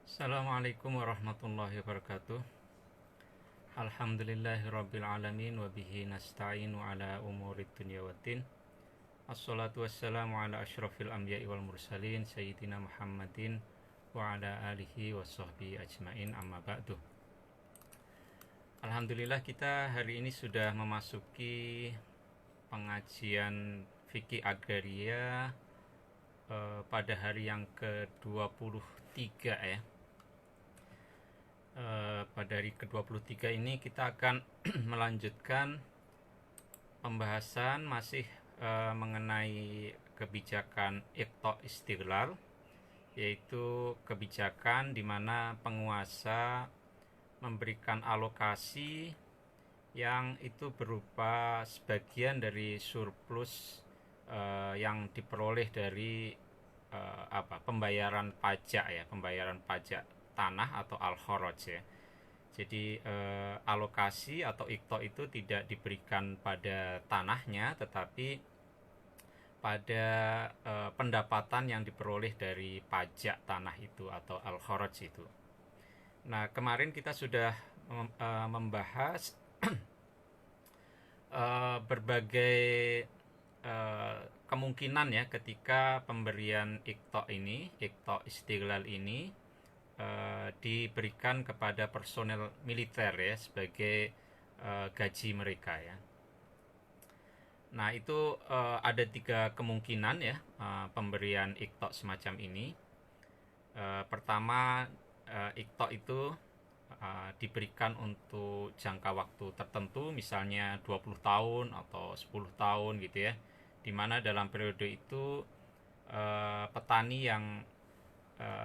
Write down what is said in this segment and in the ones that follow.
Assalamualaikum warahmatullahi wabarakatuh. Alhamdulillahirabbil alamin wa bihi nasta'inu ala umurid dunya waddin. Assalatu wassalamu ala asyrafil anbiya'i wal mursalin sayyidina Muhammadin wa ala alihi wa sahbihi ajmain, amma ba'du. Alhamdulillah, kita hari ini sudah memasuki pengajian fikih agraria pada hari yang ke-23 ya. Pada hari ke-23 ini kita akan melanjutkan pembahasan masih mengenai kebijakan Iqta' Istiqlal, yaitu kebijakan di mana penguasa memberikan alokasi yang itu berupa sebagian dari surplus yang diperoleh dari pembayaran pajak ya, pembayaran pajak tanah atau al-kharaj ya. Jadi alokasi atau Iqta' itu tidak diberikan pada tanahnya, tetapi pada pendapatan yang diperoleh dari pajak tanah itu atau al-kharaj itu. Nah, kemarin kita sudah membahas berbagai kemungkinan ya ketika pemberian Iqta' Istiqlal ini diberikan kepada personel militer ya sebagai gaji mereka ya. Nah, itu ada 3 kemungkinan ya pemberian Iqta' semacam ini. Pertama, Iqta' itu diberikan untuk jangka waktu tertentu, misalnya 20 tahun atau 10 tahun gitu ya, dimana dalam periode itu petani yang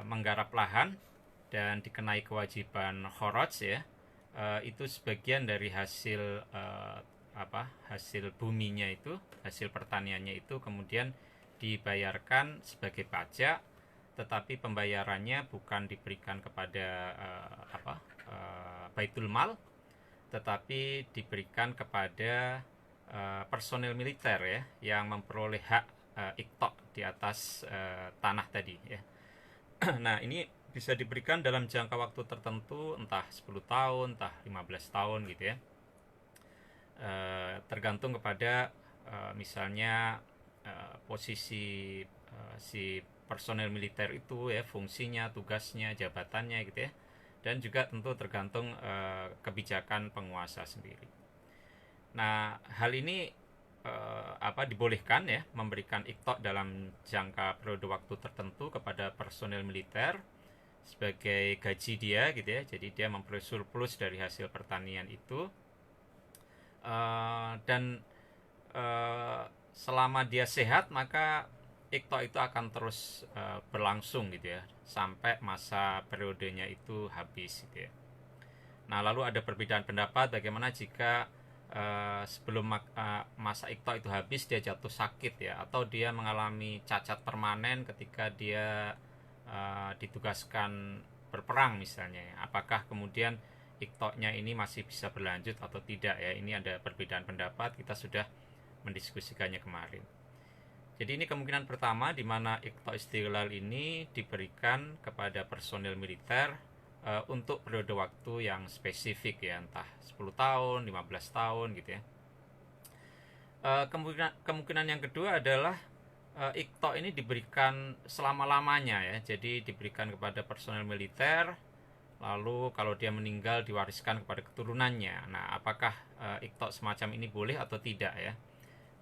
menggarap lahan dan dikenai kewajiban kharaj ya, itu sebagian dari hasil hasil buminya itu, hasil pertaniannya itu kemudian dibayarkan sebagai pajak, tetapi pembayarannya bukan diberikan kepada Baitul Mal, tetapi diberikan kepada personel militer ya yang memperoleh hak Iqta' di atas tanah tadi ya. Nah, ini bisa diberikan dalam jangka waktu tertentu, entah 10 tahun, entah 15 tahun gitu ya. Tergantung kepada misalnya posisi si personel militer itu ya, fungsinya, tugasnya, jabatannya gitu ya. Dan juga tentu tergantung kebijakan penguasa sendiri. Nah, hal ini dibolehkan ya memberikan Iqta' dalam jangka periode waktu tertentu kepada personel militer sebagai gaji dia gitu ya. Jadi dia memperoleh surplus dari hasil pertanian itu, dan selama dia sehat maka Iqta' itu akan terus berlangsung gitu ya sampai masa periodenya itu habis gitu ya. Nah, lalu ada perbedaan pendapat bagaimana jika sebelum masa Iqta' itu habis dia jatuh sakit ya, atau dia mengalami cacat permanen ketika dia ditugaskan berperang misalnya ya. Apakah kemudian Iqta'-nya ini masih bisa berlanjut atau tidak ya. Ini ada perbedaan pendapat, kita sudah mendiskusikannya kemarin. Jadi ini kemungkinan pertama di mana Iqta' Istiqlal ini diberikan kepada personel militer untuk periode waktu yang spesifik ya, entah 10 tahun, 15 tahun gitu ya. Kemungkinan yang kedua adalah Iqta' ini diberikan selama-lamanya ya. Jadi diberikan kepada personel militer, lalu kalau dia meninggal diwariskan kepada keturunannya. Nah, apakah Iqta' semacam ini boleh atau tidak ya?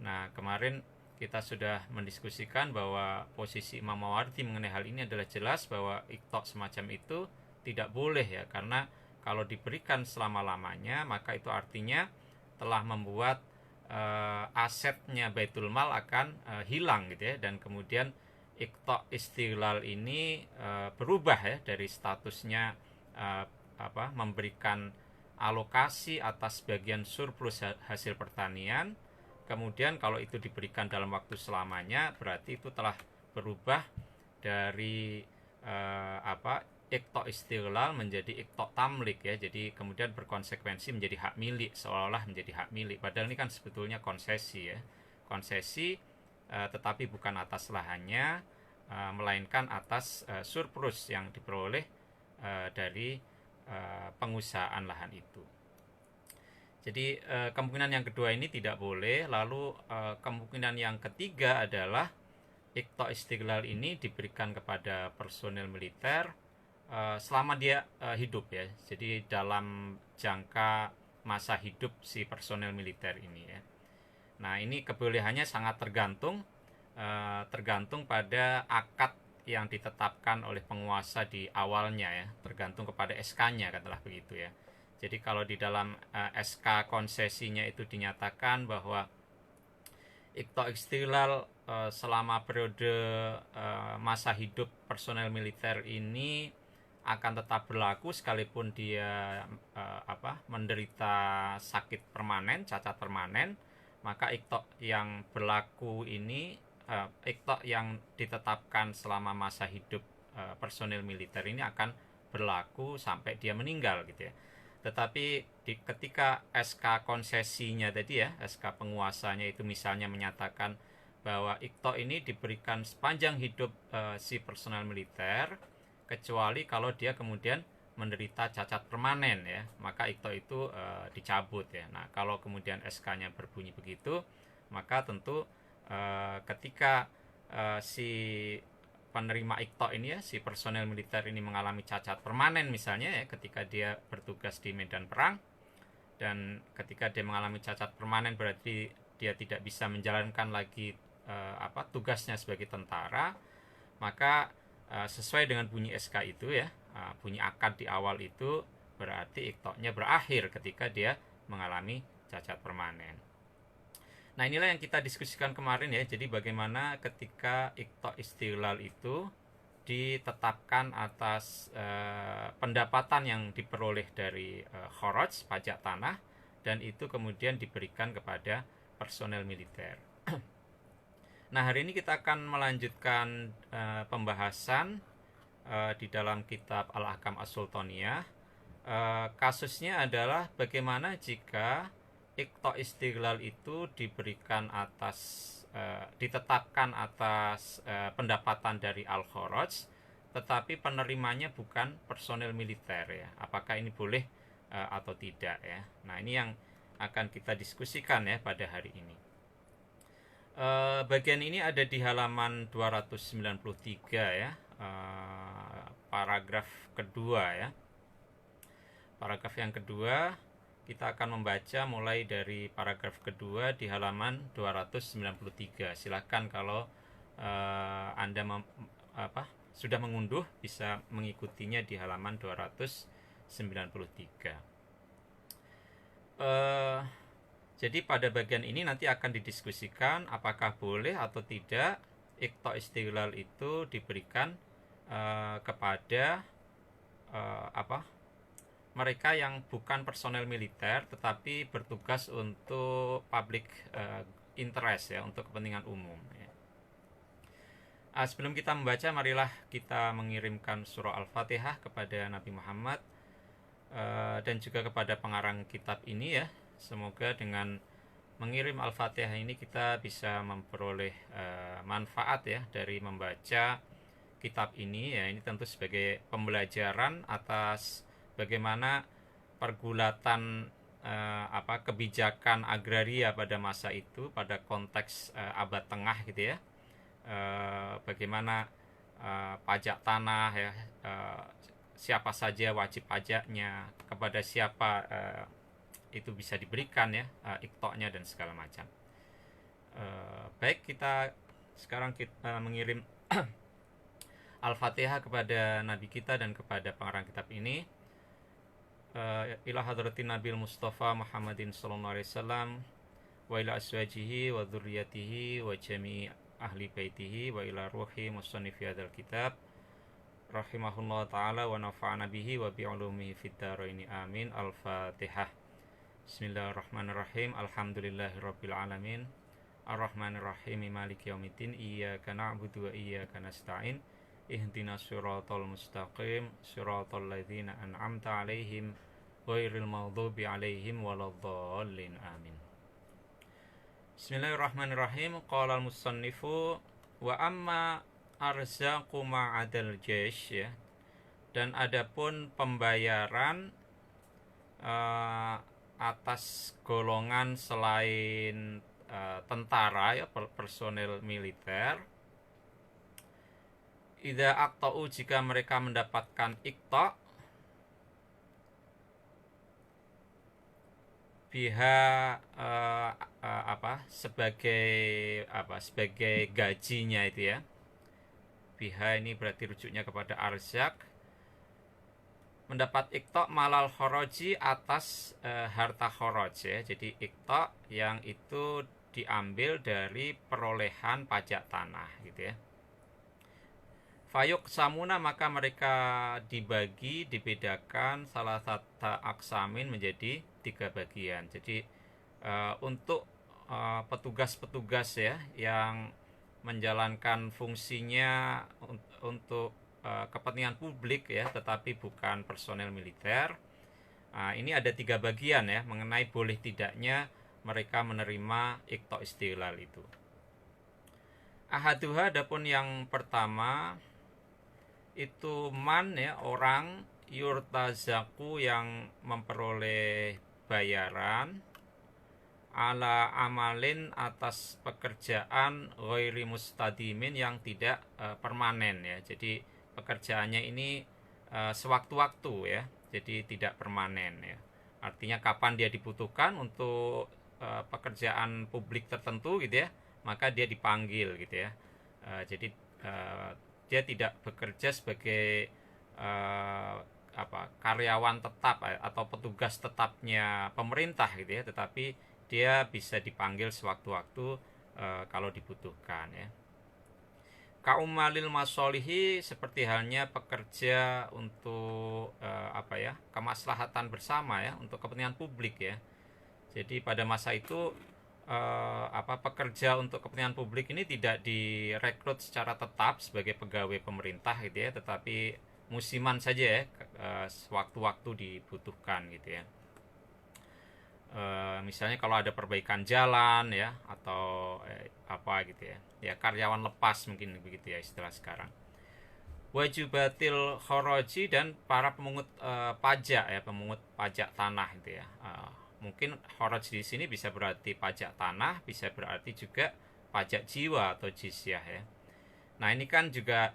Nah, kemarin kita sudah mendiskusikan bahwa posisi Imam Mawardi mengenai hal ini adalah jelas bahwa Iqta' semacam itu tidak boleh ya, karena kalau diberikan selama-lamanya maka itu artinya telah membuat asetnya Baitul Mal akan hilang gitu ya, dan kemudian Iqta' Istiqlal ini berubah ya dari statusnya memberikan alokasi atas bagian surplus hasil pertanian. Kemudian kalau itu diberikan dalam waktu selamanya, berarti itu telah berubah dari Iqta' Istiqlal menjadi Iqta' Tamlik ya. Jadi kemudian berkonsekuensi menjadi hak milik, seolah-olah menjadi hak milik. Padahal ini kan sebetulnya konsesi ya. Konsesi tetapi bukan atas lahannya, melainkan atas surplus yang diperoleh dari pengusahaan lahan itu. Jadi kemungkinan yang kedua ini tidak boleh. Lalu kemungkinan yang ketiga adalah Iqta' Istiqlal ini diberikan kepada personel militer selama dia hidup ya. Jadi dalam jangka masa hidup si personel militer ini ya. Nah, ini kebolehannya sangat tergantung pada akad yang ditetapkan oleh penguasa di awalnya ya, tergantung kepada SK-nya katakanlah begitu ya. Jadi kalau di dalam SK konsesinya itu dinyatakan bahwa Iqta' Istiqlal selama periode masa hidup personel militer ini akan tetap berlaku sekalipun dia menderita sakit permanen, cacat permanen, maka Iqta' yang berlaku ini, Iqta' yang ditetapkan selama masa hidup personel militer ini akan berlaku sampai dia meninggal gitu ya. Tetapi ketika SK konsesinya tadi ya, SK penguasanya itu misalnya menyatakan bahwa Iqta' ini diberikan sepanjang hidup si personel militer, kecuali kalau dia kemudian menderita cacat permanen ya, maka Iqta' itu dicabut ya. Nah, kalau kemudian SK-nya berbunyi begitu, maka tentu ketika si penerima Iqta' ini ya, si personel militer ini mengalami cacat permanen misalnya ya, ketika dia bertugas di medan perang, dan ketika dia mengalami cacat permanen berarti dia tidak bisa menjalankan lagi tugasnya sebagai tentara, maka sesuai dengan bunyi SK itu ya, bunyi akad di awal itu, berarti Iqta'-nya berakhir ketika dia mengalami cacat permanen. Nah, inilah yang kita diskusikan kemarin ya. Jadi bagaimana ketika Iqta' Istiqlal itu ditetapkan atas pendapatan yang diperoleh dari kharaj, pajak tanah, dan itu kemudian diberikan kepada personel militer. Nah, hari ini kita akan melanjutkan pembahasan di dalam kitab Al-Ahkam As-Sultaniyah. Kasusnya adalah bagaimana jika Iqta' Istiqlal itu ditetapkan atas pendapatan dari Al-Kharaj, tetapi penerimanya bukan personel militer ya. Apakah ini boleh atau tidak ya. Nah, ini yang akan kita diskusikan ya pada hari ini. Bagian ini ada di halaman 293 ya, paragraf kedua ya. Paragraf yang kedua kita akan membaca mulai dari paragraf kedua di halaman 293. Silahkan kalau Anda sudah mengunduh, bisa mengikutinya di halaman 293. Jadi pada bagian ini nanti akan didiskusikan apakah boleh atau tidak Iqta' Istiqlal itu diberikan kepada mereka yang bukan personel militer tetapi bertugas untuk public interest ya, untuk kepentingan umum ya. Sebelum kita membaca, marilah kita mengirimkan surah Al-Fatihah kepada Nabi Muhammad dan juga kepada pengarang kitab ini ya. Semoga dengan mengirim Al-Fatihah ini kita bisa memperoleh manfaat ya dari membaca kitab ini ya. Ini tentu sebagai pembelajaran atas bagaimana pergulatan kebijakan agraria pada masa itu, pada konteks abad tengah gitu ya. Bagaimana pajak tanah ya, siapa saja wajib pajaknya, kepada siapa itu bisa diberikan ya, Iqta'-nya dan segala macam. Baik, kita sekarang mengirim Al-Fatihah kepada Nabi kita dan kepada pengarang kitab ini. Ila hadratin Nabil Mustafa Muhammadin sallallahu alaihi wasallam wa ila aswajihi wa dzurriyyatihi wa jami' ahli baitihi wa ila ruhi musannifi hadzal kitab rahimahullah ta'ala wa nafa'ana bihi wa bi ulumihi fid dharain amin. Al-Fatihah. Bismillahirrahmanirrahim. Alhamdulillahirabbil alamin. Arrahmanirrahim. Maliki yaumiddin. Iyyaka na'budu wa iyyaka nasta'in. Ihdinas siratal mustaqim, siratal ladzina an'amta 'alaihim ghairil maghdubi 'alaihim waladdallin. Amin. Bismillahirrahmanirrahim. Qala al-musannifu wa amma arzaqu ma'adal jaish ya. Dan adapun pembayaran atas golongan selain tentara ya, personel militer, idza aqta'u, jika mereka mendapatkan iqta' biha sebagai gajinya itu ya. Biha ini berarti rujuknya kepada arzak, mendapat iqta' malal khoroji, atas harta khoroj ya. Jadi iqta' yang itu diambil dari perolehan pajak tanah gitu ya. Fayuk samuna, maka mereka dibedakan salah satu aksamin menjadi 3 bagian. Jadi untuk petugas-petugas ya yang menjalankan fungsinya untuk kepentingan publik ya, tetapi bukan personel militer. Ini ada 3 bagian ya mengenai boleh tidaknya mereka menerima iqta' istiqlal itu. Ahaduha, adapun yang pertama itu man ya, orang yurtazaku yang memperoleh bayaran ala amalin, atas pekerjaan ghairi mustadimin, yang tidak permanen ya. Jadi pekerjaannya ini sewaktu-waktu ya, jadi tidak permanen ya. Artinya kapan dia dibutuhkan untuk pekerjaan publik tertentu gitu ya, maka dia dipanggil gitu ya. Jadi dia tidak bekerja sebagai karyawan tetap atau petugas tetapnya pemerintah gitu ya, tetapi dia bisa dipanggil sewaktu-waktu kalau dibutuhkan ya. Kaumalil masolihi, seperti halnya pekerja untuk kemaslahatan bersama ya, untuk kepentingan publik ya. Jadi pada masa itu pekerja untuk kepentingan publik ini tidak direkrut secara tetap sebagai pegawai pemerintah gitu ya, tetapi musiman saja ya, sewaktu-waktu dibutuhkan gitu ya. Misalnya kalau ada perbaikan jalan ya, atau gitu ya, karyawan lepas mungkin begitu ya istilah sekarang. Wajibatil khoroji, dan para pemungut pajak ya, pemungut pajak tanah gitu ya. Mungkin khoroj di sini bisa berarti pajak tanah, bisa berarti juga pajak jiwa atau jizyah ya. Nah ini kan juga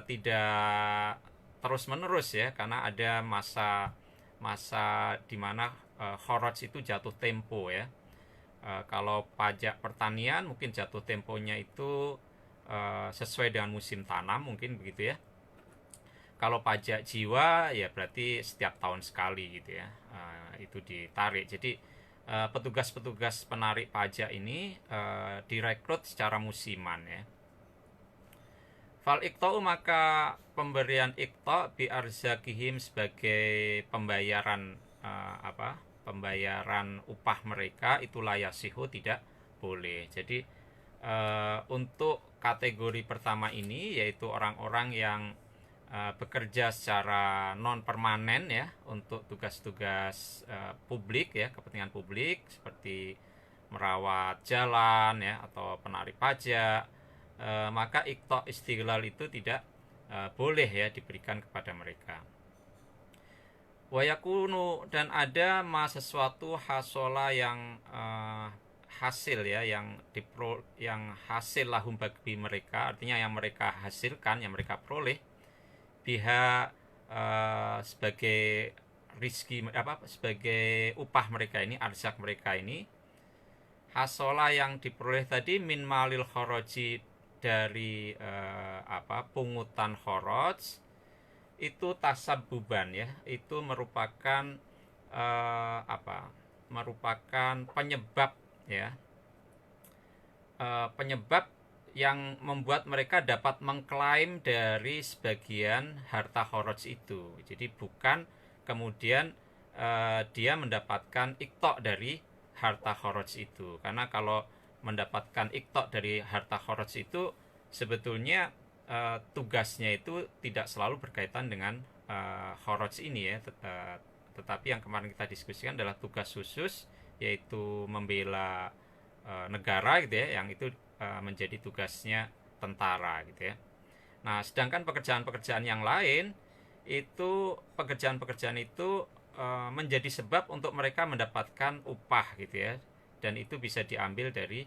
tidak terus menerus ya, karena ada masa di mana khoroj itu jatuh tempo ya. Kalau pajak pertanian mungkin jatuh temponya itu sesuai dengan musim tanam mungkin begitu ya. Kalau pajak jiwa ya berarti setiap tahun sekali gitu ya, itu ditarik. Jadi petugas-petugas penarik pajak ini direkrut secara musiman ya. Fal iqta'u, maka pemberian iqta' bi arzakihim, sebagai pembayaran pembayaran upah mereka, itu layasihu, tidak boleh. Jadi untuk kategori pertama ini, yaitu orang-orang yang bekerja secara non permanen ya, untuk tugas-tugas publik ya, kepentingan publik seperti merawat jalan ya, atau penarik pajak, maka iqta' istiqlal itu tidak boleh ya diberikan kepada mereka. Wayakunu, dan ada sesuatu hasola yang hasil ya, yang hasil lahum bagi mereka, artinya yang mereka hasilkan, yang mereka peroleh, biha sebagai rizki sebagai upah mereka ini, arzak mereka ini, hasola yang diperoleh tadi, min malil khoroji, dari pungutan khoroj, itu tasabuban ya, itu merupakan merupakan penyebab ya, penyebab yang membuat mereka dapat mengklaim dari sebagian harta khoroj itu. Jadi bukan kemudian dia mendapatkan iqta' dari harta khoroj itu. Karena kalau mendapatkan iqta' dari harta khoroj itu, sebetulnya tugasnya itu tidak selalu berkaitan dengan khoroj ini ya, tetapi yang kemarin kita diskusikan adalah tugas khusus, yaitu membela negara gitu ya, yang itu menjadi tugasnya tentara gitu ya. Nah sedangkan pekerjaan-pekerjaan yang lain itu pekerjaan-pekerjaan itu menjadi sebab untuk mereka mendapatkan upah gitu ya, dan itu bisa diambil dari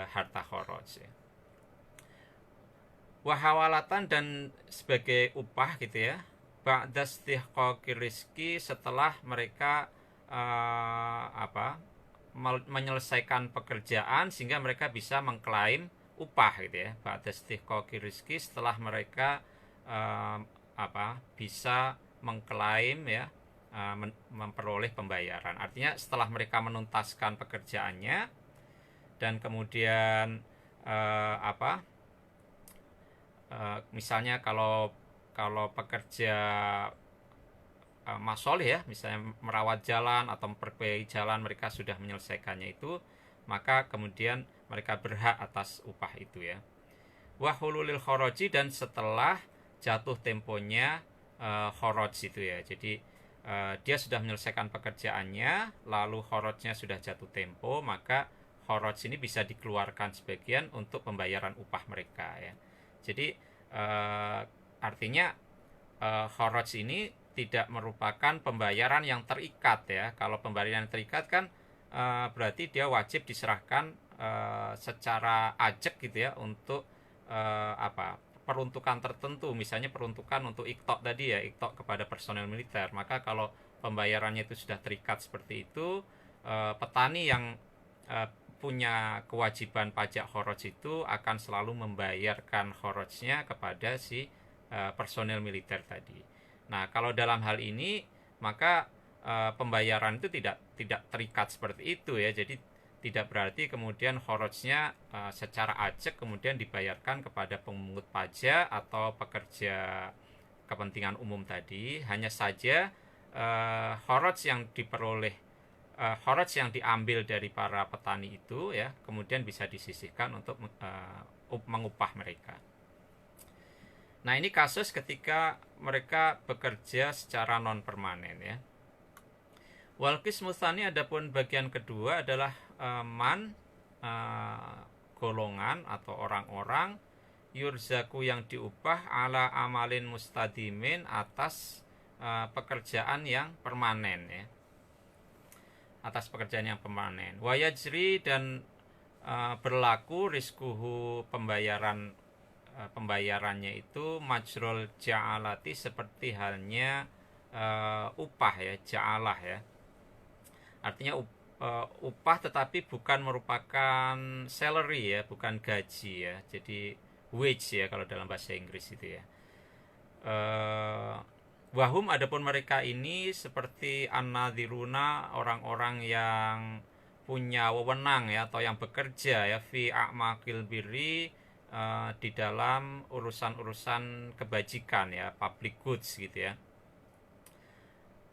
harta kharaj ya. Wahawalatan dan sebagai upah gitu ya, ba'da istihqaqir rizki, setelah mereka menyelesaikan pekerjaan sehingga mereka bisa mengklaim upah gitu ya. Ba'da istihqaqir rizki, setelah mereka bisa mengklaim ya, memperoleh pembayaran. Artinya setelah mereka menuntaskan pekerjaannya dan kemudian misalnya kalau pekerja masolih ya, misalnya merawat jalan atau memperbaiki jalan, mereka sudah menyelesaikannya itu, maka kemudian mereka berhak atas upah itu ya. Wahululil khoroji, dan setelah jatuh temponya kharaj itu ya. Jadi dia sudah menyelesaikan pekerjaannya, lalu kharajnya sudah jatuh tempo, maka kharaj ini bisa dikeluarkan sebagian untuk pembayaran upah mereka ya. Jadi artinya kharaj ini tidak merupakan pembayaran yang terikat ya. Kalau pembayaran yang terikat kan berarti dia wajib diserahkan secara ajak gitu ya, untuk peruntukan tertentu, misalnya peruntukan untuk iktok tadi ya, iktok kepada personel militer. Maka kalau pembayarannya itu sudah terikat seperti itu, petani yang punya kewajiban pajak kharaj itu akan selalu membayarkan kharajnya kepada si personel militer tadi. Nah, kalau dalam hal ini maka pembayaran itu tidak terikat seperti itu ya. Jadi tidak berarti kemudian kharajnya secara ajak kemudian dibayarkan kepada pemungut pajak atau pekerja kepentingan umum tadi. Hanya saja kharaj yang diperoleh, kharaj yang diambil dari para petani itu ya, kemudian bisa disisihkan untuk mengupah mereka. Nah, ini kasus ketika mereka bekerja secara non permanen ya. Wal qismu tsani, adapun bagian kedua adalah golongan atau orang-orang yurzaku yang diupah ala amalin mustadimin, atas pekerjaan yang permanen ya. Atas pekerjaan yang permanen. Wayajri, dan berlaku rizkuhu, pembayarannya itu majrul ja'alati, seperti halnya upah ya, ja'alah ya. Artinya upah tetapi bukan merupakan salary ya, bukan gaji ya. Jadi wage ya kalau dalam bahasa Inggris itu ya. Wahum, adapun mereka ini seperti an-nadhiruna, orang-orang yang punya wewenang ya, atau yang bekerja ya, fi a'maqil birri, di dalam urusan-urusan kebajikan ya, public goods gitu ya.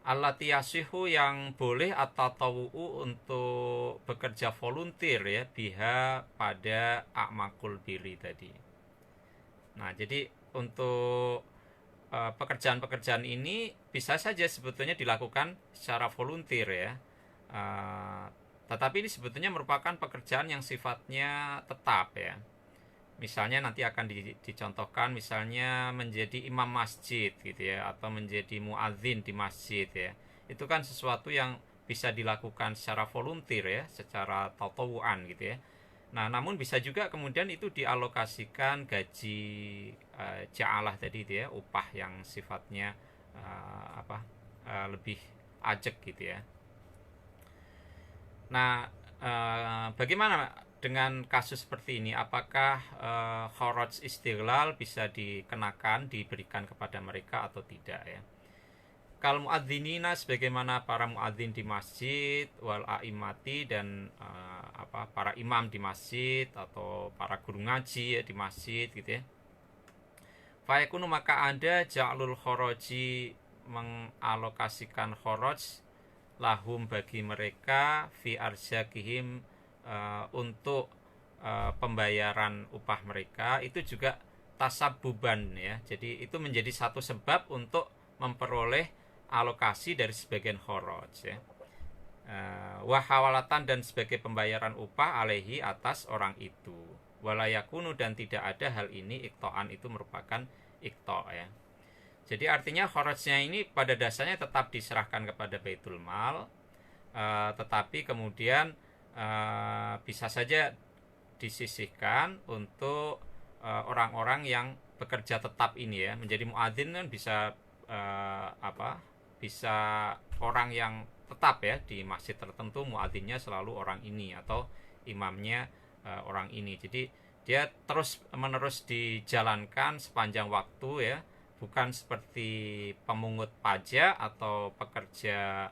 Allati yasihu, yang boleh atau tawu'u, untuk bekerja volunteer ya, biha, pada a'maqul birri tadi. Nah, jadi untuk pekerjaan-pekerjaan ini bisa saja sebetulnya dilakukan secara volunteer ya. Tetapi ini sebetulnya merupakan pekerjaan yang sifatnya tetap ya. Misalnya nanti akan dicontohkan, misalnya menjadi imam masjid gitu ya, atau menjadi muadzin di masjid ya. Itu kan sesuatu yang bisa dilakukan secara volunteer ya, secara tatawuan gitu ya. Nah, namun bisa juga kemudian itu dialokasikan gaji ja'alah tadi itu ya, upah yang sifatnya lebih ajak gitu ya. Nah, bagaimana dengan kasus seperti ini? Apakah kharaj istighlal bisa dikenakan, diberikan kepada mereka atau tidak ya? Kal muadzinina, sebagaimana para muadzin di masjid, wal aimati, dan para imam di masjid atau para guru ngaji ya, di masjid gitu ya. Fayakunu, maka ada ja'lul kharaji, mengalokasikan kharaj, lahum, bagi mereka, fi arzakihim, untuk pembayaran upah mereka, itu juga tasabuban ya. Jadi itu menjadi satu sebab untuk memperoleh alokasi dari sebagian kharaj ya. Wahawalatan, dan sebagai pembayaran upah, alaihi, atas orang itu. Walayakunu, dan tidak ada hal ini iktoan, itu merupakan ikto ya. Jadi artinya kharajnya ini pada dasarnya tetap diserahkan kepada Baitul Mal, tetapi kemudian bisa saja disisihkan untuk orang-orang yang bekerja tetap ini ya. Menjadi muadzin kan bisa bisa orang yang tetap ya di masjid tertentu, muadzinnya selalu orang ini atau imamnya orang ini. Jadi dia terus menerus dijalankan sepanjang waktu ya, bukan seperti pemungut pajak atau pekerja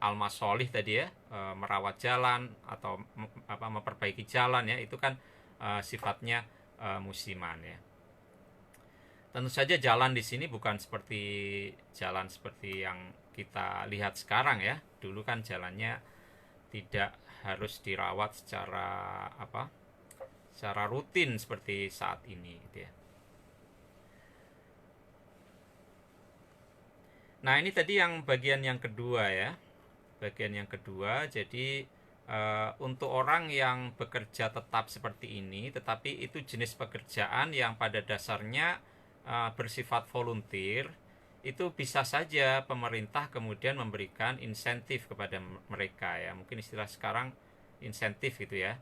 almasolih tadi ya, merawat jalan atau memperbaiki jalan ya, itu kan sifatnya musiman ya. Tentu saja jalan di sini bukan jalan seperti yang kita lihat sekarang ya. Dulu kan jalannya tidak harus dirawat secara rutin seperti saat ini gitu ya. Nah, ini tadi yang bagian yang kedua ya. Bagian yang kedua, jadi untuk orang yang bekerja tetap seperti ini, tetapi itu jenis pekerjaan yang pada dasarnya bersifat volunteer, itu bisa saja pemerintah kemudian memberikan insentif kepada mereka ya. Mungkin istilah sekarang insentif gitu ya.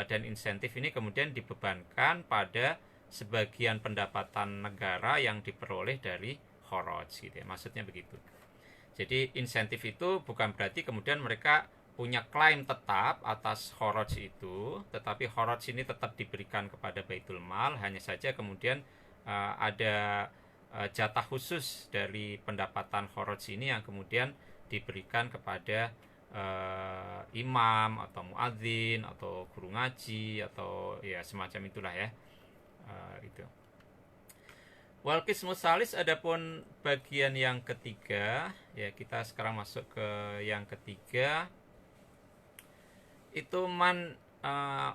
Dan insentif ini kemudian dibebankan pada sebagian pendapatan negara yang diperoleh dari kharaj gitu ya. Maksudnya begitu. Jadi insentif itu bukan berarti kemudian mereka punya klaim tetap atas kharaj itu, tetapi kharaj ini tetap diberikan kepada Baitul Mal, hanya saja kemudian ada jatah khusus dari pendapatan kharaj ini yang kemudian diberikan kepada imam atau muadzin atau guru ngaji atau ya semacam itulah ya. Itu. Wal qismus salis, adapun bagian yang ketiga ya, kita sekarang masuk ke yang ketiga, itu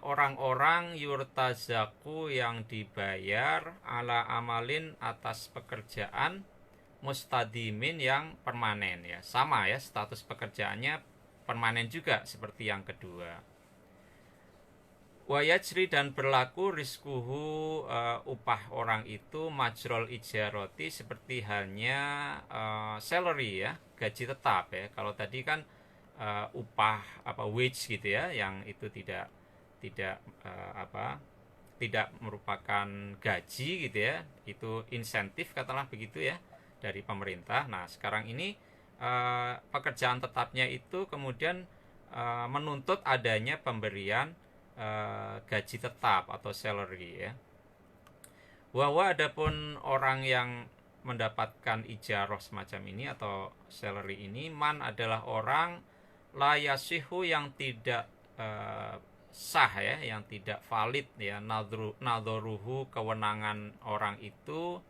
orang-orang yurtazaku yang dibayar ala amalin atas pekerjaan mustadimin yang permanen ya, sama ya, status pekerjaannya permanen juga seperti yang kedua. Wayajri, dan berlaku rizkuhu upah orang itu majrol ijaroti, seperti halnya salary ya, gaji tetap ya. Kalau tadi kan upah wage gitu ya, yang itu tidak merupakan gaji gitu ya, itu insentif katakanlah begitu ya dari pemerintah. Nah sekarang ini pekerjaan tetapnya itu kemudian menuntut adanya pemberian gaji tetap atau salary ya. Bahwa adapun orang yang mendapatkan ijarah semacam ini atau salary ini, man adalah orang layasihu yang tidak sah ya, yang tidak valid ya, nadzoruhu kewenangan orang itu,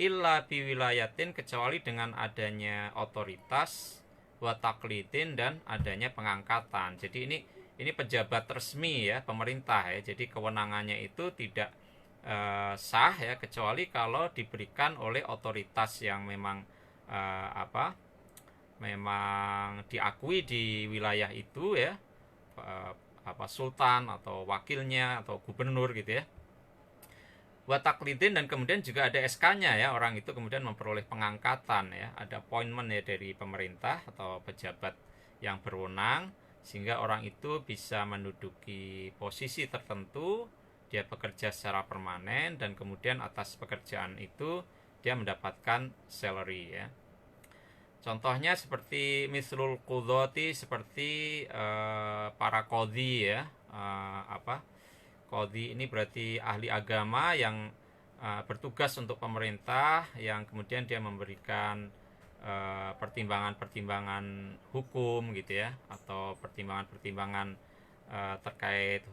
illa biwilayatin, kecuali dengan adanya otoritas, wa taklidin, dan adanya pengangkatan. Jadi ini pejabat resmi ya, pemerintah ya, jadi kewenangannya itu tidak sah ya, kecuali kalau diberikan oleh otoritas yang memang memang diakui di wilayah itu ya, sultan atau wakilnya atau gubernur gitu ya. Wa taklidin, dan kemudian juga ada SK-nya ya, orang itu kemudian memperoleh pengangkatan ya, ada appointment ya dari pemerintah atau pejabat yang berwenang, sehingga orang itu bisa menduduki posisi tertentu, dia bekerja secara permanen, dan kemudian atas pekerjaan itu dia mendapatkan salary ya. Contohnya seperti mislul qudhati, seperti para qadhi ya. Qadhi ini berarti ahli agama yang bertugas untuk pemerintah, yang kemudian dia memberikan pertimbangan-pertimbangan hukum gitu ya, atau pertimbangan-pertimbangan terkait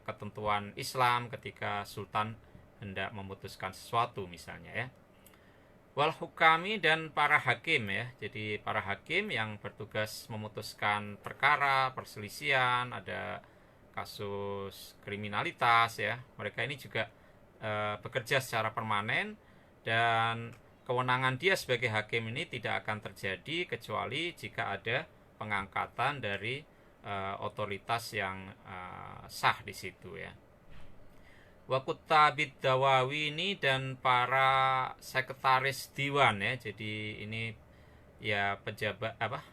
ketentuan Islam ketika sultan hendak memutuskan sesuatu misalnya ya. Wal hukami, dan para hakim ya, jadi para hakim yang bertugas memutuskan perkara perselisihan, ada kasus kriminalitas ya, mereka ini juga bekerja secara permanen, dan kewenangan dia sebagai hakim ini tidak akan terjadi kecuali jika ada pengangkatan dari otoritas yang sah di situ ya. wa kutabid dawawini, dan para sekretaris diwan ya. Jadi ini ya pejabat apa,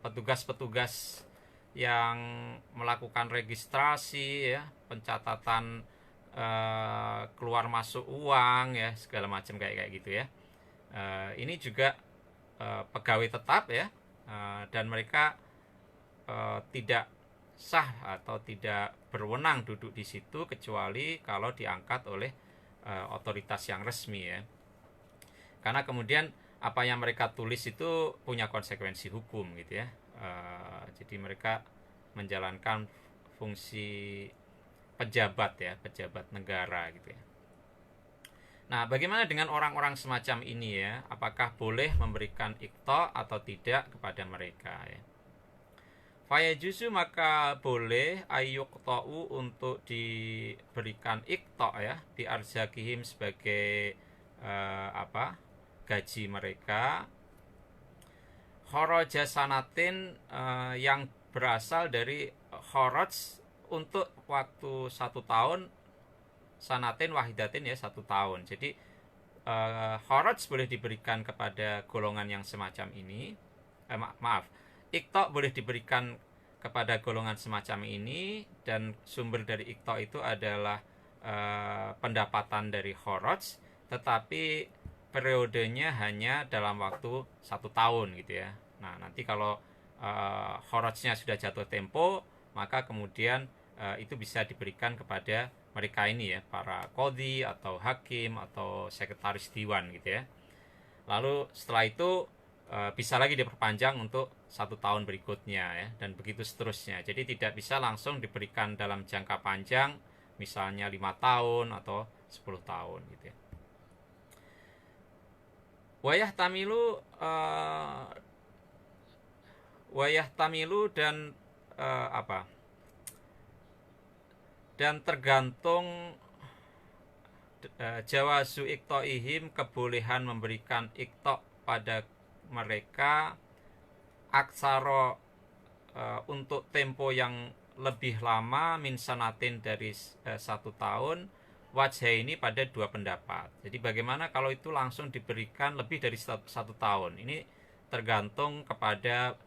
petugas-petugas yang melakukan registrasi ya, pencatatan keluar masuk uang ya, segala macam kayak gitu ya. Ini juga pegawai tetap ya, dan mereka tidak sah atau tidak berwenang duduk di situ kecuali kalau diangkat oleh otoritas yang resmi ya. Karena kemudian apa yang mereka tulis itu punya konsekuensi hukum gitu ya. Jadi mereka menjalankan fungsi pejabat ya, pejabat negara gitu ya. Nah, bagaimana dengan orang-orang semacam ini ya? Apakah boleh memberikan iqta atau tidak kepada mereka ya? Fayajuzu, maka boleh ayyuqta'u, untuk diberikan iqta ya, bi arzakihim, sebagai apa? Gaji mereka. Kharaja sanatin, yang berasal dari kharaj untuk waktu 1 tahun, sanatin wahidatin ya, 1 tahun. Jadi kharaj boleh diberikan kepada golongan yang semacam ini. Maaf, iqta boleh diberikan kepada golongan semacam ini, dan sumber dari iqta itu adalah pendapatan dari kharaj, tetapi periodenya hanya dalam waktu 1 tahun gitu ya. Nah, nanti kalau kharajnya sudah jatuh tempo, maka kemudian itu bisa diberikan kepada mereka ini ya, para qadhi atau hakim atau sekretaris diwan gitu ya. Lalu setelah itu bisa lagi diperpanjang untuk 1 tahun berikutnya ya, dan begitu seterusnya. Jadi tidak bisa langsung diberikan dalam jangka panjang, misalnya 5 tahun atau 10 tahun gitu ya. Wayah tamilu, dan apa? Dan tergantung jawazu iqta'ihim, kebolehan memberikan iqta' pada mereka, aksaro, untuk tempo yang lebih lama, min sanatin, dari 1 tahun, wajah ini pada 2 pendapat. Jadi bagaimana kalau itu langsung diberikan lebih dari 1 tahun? Ini tergantung kepada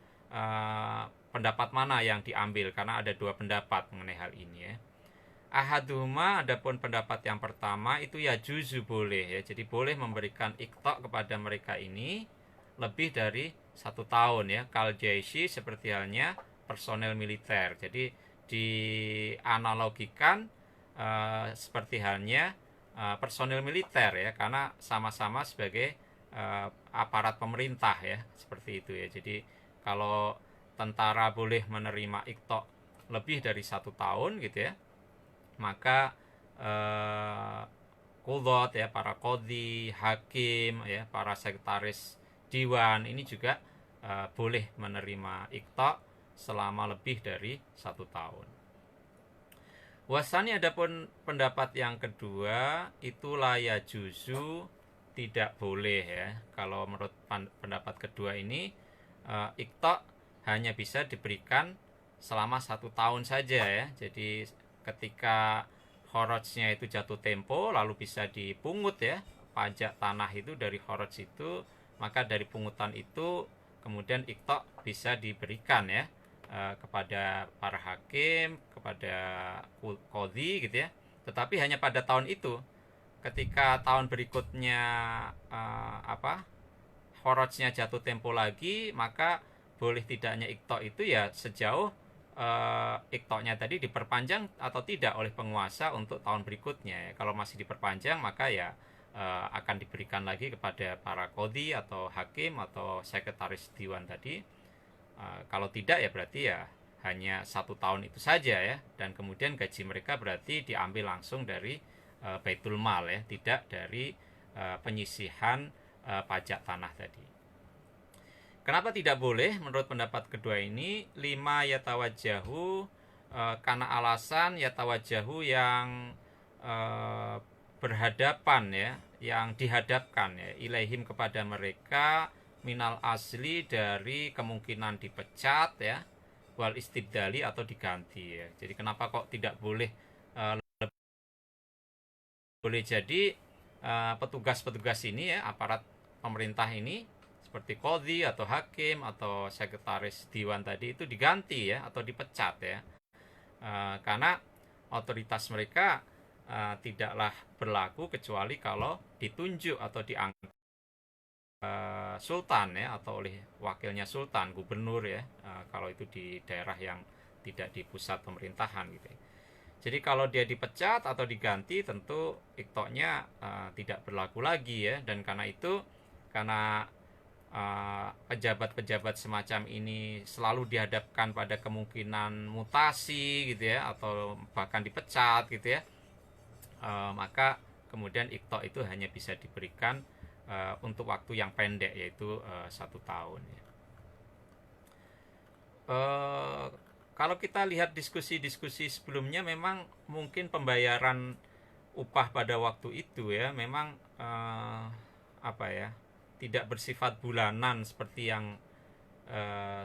pendapat mana yang diambil, karena ada 2 pendapat mengenai hal ini ya. Ahaduhuma, adapun pendapat yang pertama itu ya juzu, boleh ya. Jadi boleh memberikan iqta' kepada mereka ini lebih dari 1 tahun ya. Kal jaisi, seperti halnya personel militer. Jadi dianalogikan seperti halnya personel militer ya, karena sama-sama sebagai aparat pemerintah ya, seperti itu ya. Jadi kalau tentara boleh menerima iqta' lebih dari 1 tahun gitu ya, maka qudhat ya, para qadhi, hakim ya, para sekretaris diwan ini juga boleh menerima iqta' selama lebih dari 1 tahun. Wasani, adapun pendapat yang kedua, itu ya juzu, tidak boleh ya. Kalau menurut pendapat kedua ini, iqta' hanya bisa diberikan selama 1 tahun saja ya. Jadi ketika kharajnya itu jatuh tempo, lalu bisa dipungut ya pajak tanah itu dari kharaj itu, maka dari pungutan itu kemudian iqta' bisa diberikan ya kepada para hakim, kepada qadhi gitu ya. Tetapi hanya pada tahun itu. Ketika tahun berikutnya kharajnya jatuh tempo lagi, maka boleh tidaknya iqta' itu ya sejauh iqta'-nya tadi diperpanjang atau tidak oleh penguasa untuk tahun berikutnya. Kalau masih diperpanjang, maka ya akan diberikan lagi kepada para qadhi atau hakim atau sekretaris diwan tadi. Kalau tidak ya berarti ya hanya 1 tahun itu saja ya, dan kemudian gaji mereka berarti diambil langsung dari Baitul Mal ya, tidak dari penyisihan pajak tanah tadi. Kenapa tidak boleh menurut pendapat kedua ini? 5 yatawajjahu, karena alasan yatawajjahu yang berhadapan ya, yang dihadapkan ya, ilaihim, kepada mereka, minal asli, dari kemungkinan dipecat ya, wal istibdali, atau diganti ya. Jadi kenapa kok tidak boleh boleh jadi petugas-petugas ini ya, aparat pemerintah ini seperti qadhi atau hakim atau sekretaris dewan tadi itu diganti ya atau dipecat ya. Karena otoritas mereka tidaklah berlaku kecuali kalau ditunjuk atau diangkat sultan ya atau oleh wakilnya sultan, gubernur ya, kalau itu di daerah yang tidak di pusat pemerintahan gitu ya. Jadi kalau dia dipecat atau diganti tentu iktoknya tidak berlaku lagi ya, dan karena itu karena pejabat-pejabat semacam ini selalu dihadapkan pada kemungkinan mutasi gitu ya atau bahkan dipecat gitu ya, maka kemudian iktok itu hanya bisa diberikan untuk waktu yang pendek yaitu 1 tahun ya. Kalau kita lihat diskusi-diskusi sebelumnya memang mungkin pembayaran upah pada waktu itu ya memang apa ya tidak bersifat bulanan seperti yang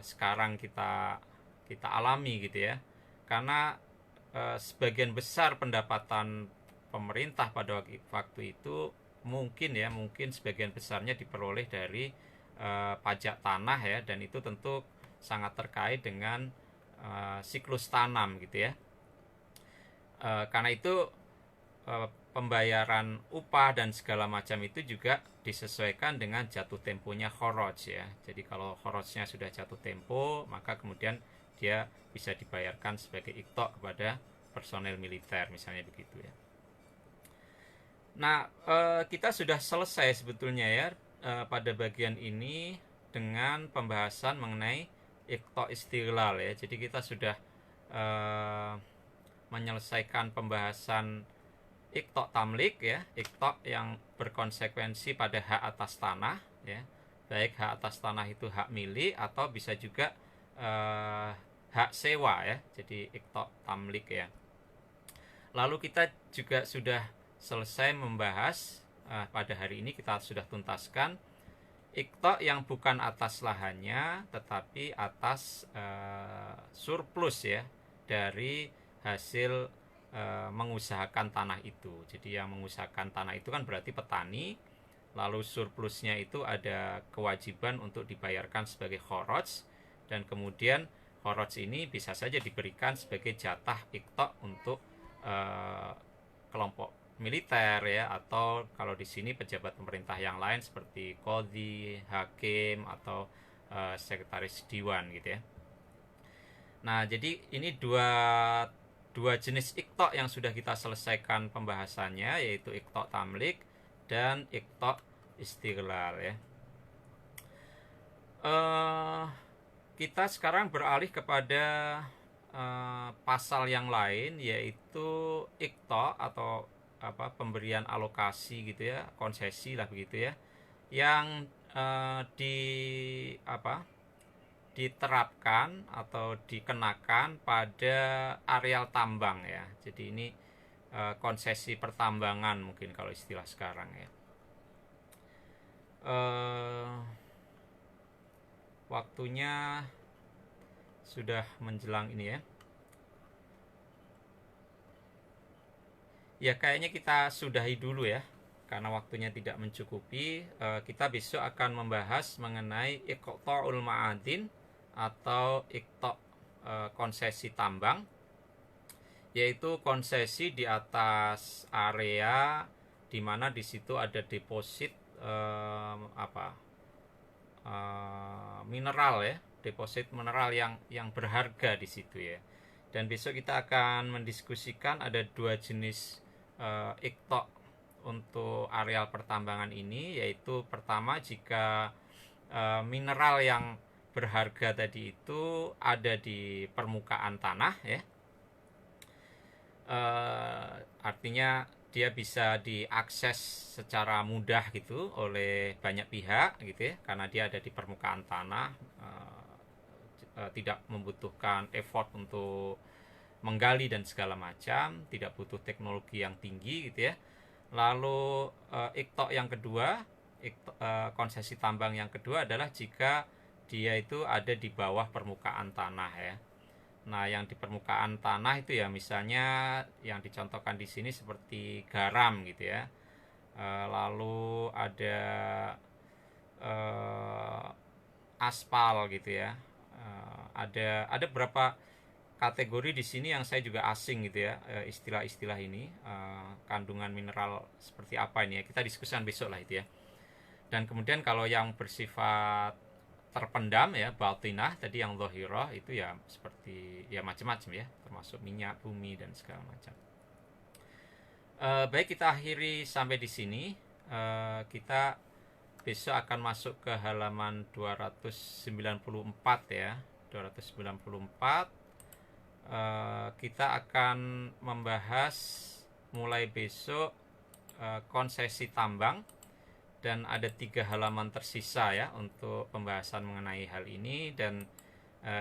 sekarang kita alami gitu ya, karena sebagian besar pendapatan pemerintah pada waktu itu mungkin sebagian besarnya diperoleh dari pajak tanah ya, dan itu tentu sangat terkait dengan siklus tanam gitu ya. Karena itu pembayaran upah dan segala macam itu juga disesuaikan dengan jatuh temponya kharaj ya. Jadi kalau kharajnya sudah jatuh tempo, maka kemudian dia bisa dibayarkan sebagai iktok kepada personel militer misalnya begitu ya. Nah, kita sudah selesai sebetulnya ya pada bagian ini dengan pembahasan mengenai iktok istiqlal ya. Jadi kita sudah menyelesaikan pembahasan iktok tamlik ya, iktok yang berkonsekuensi pada hak atas tanah ya, baik hak atas tanah itu hak milik atau bisa juga hak sewa ya, jadi iktok tamlik ya. Lalu kita juga sudah selesai membahas pada hari ini kita sudah tuntaskan iktok yang bukan atas lahannya tetapi atas surplus ya dari hasil mengusahakan tanah itu. Jadi yang mengusahakan tanah itu kan berarti petani, lalu surplusnya itu ada kewajiban untuk dibayarkan sebagai kharaj, dan kemudian kharaj ini bisa saja diberikan sebagai jatah iktok untuk kelompok militer ya, atau kalau di sini pejabat pemerintah yang lain seperti qadhi, hakim atau sekretaris dewan gitu ya. Nah, jadi ini dua jenis iktok yang sudah kita selesaikan pembahasannya, yaitu iktok tamlik dan iktok istiqlal ya. Kita sekarang beralih kepada pasal yang lain, yaitu iktok atau pemberian alokasi gitu ya, konsesi lah begitu ya, yang diterapkan atau dikenakan pada areal tambang ya. Jadi ini konsesi pertambangan mungkin kalau istilah sekarang ya. Waktunya sudah menjelang ini ya. Ya kayaknya kita sudahi dulu ya, karena waktunya tidak mencukupi. Kita besok akan membahas mengenai iqta'ul ma'adin atau iktok konsesi tambang, yaitu konsesi di atas area di mana di situ ada deposit mineral ya, deposit mineral yang berharga di situ ya. Dan besok kita akan mendiskusikan ada dua jenis iktok untuk areal pertambangan ini, yaitu pertama jika mineral yang berharga tadi itu ada di permukaan tanah ya, artinya dia bisa diakses secara mudah gitu oleh banyak pihak gitu ya, karena dia ada di permukaan tanah, tidak membutuhkan effort untuk menggali dan segala macam, tidak butuh teknologi yang tinggi gitu ya. Lalu iktok yang kedua, konsesi tambang yang kedua adalah jika dia itu ada di bawah permukaan tanah ya. Nah, yang di permukaan tanah itu ya misalnya yang dicontohkan di sini seperti garam gitu ya. Lalu ada eh, aspal gitu ya. Ada beberapa kategori di sini yang saya juga asing gitu ya, istilah-istilah ini, kandungan mineral seperti apa ini ya, kita diskusikan besok lah itu ya. Dan kemudian kalau yang bersifat terpendam ya, batinah tadi, yang zahirah itu ya seperti ya macam-macam ya, termasuk minyak bumi dan segala macam. Baik, kita akhiri sampai di sini. Kita besok akan masuk ke halaman 294 ya, 294. Kita akan membahas mulai besok konsesi tambang, dan ada 3 halaman tersisa ya untuk pembahasan mengenai hal ini, dan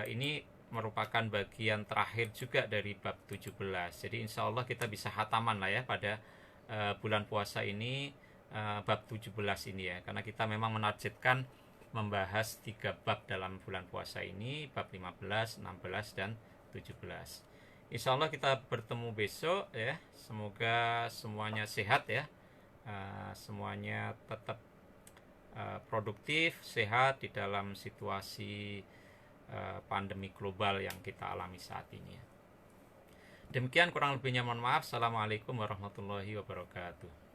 ini merupakan bagian terakhir juga dari bab 17. Jadi insya Allah kita bisa hataman lah ya pada bulan puasa ini, bab 17 ini ya, karena kita memang menargetkan membahas 3 bab dalam bulan puasa ini, bab 15, 16, dan 17. Insya Allah kita bertemu besok ya. Semoga semuanya sehat ya, semuanya tetap produktif, sehat di dalam situasi pandemi global yang kita alami saat ini. Demikian kurang lebihnya, mohon maaf. Assalamualaikum warahmatullahi wabarakatuh.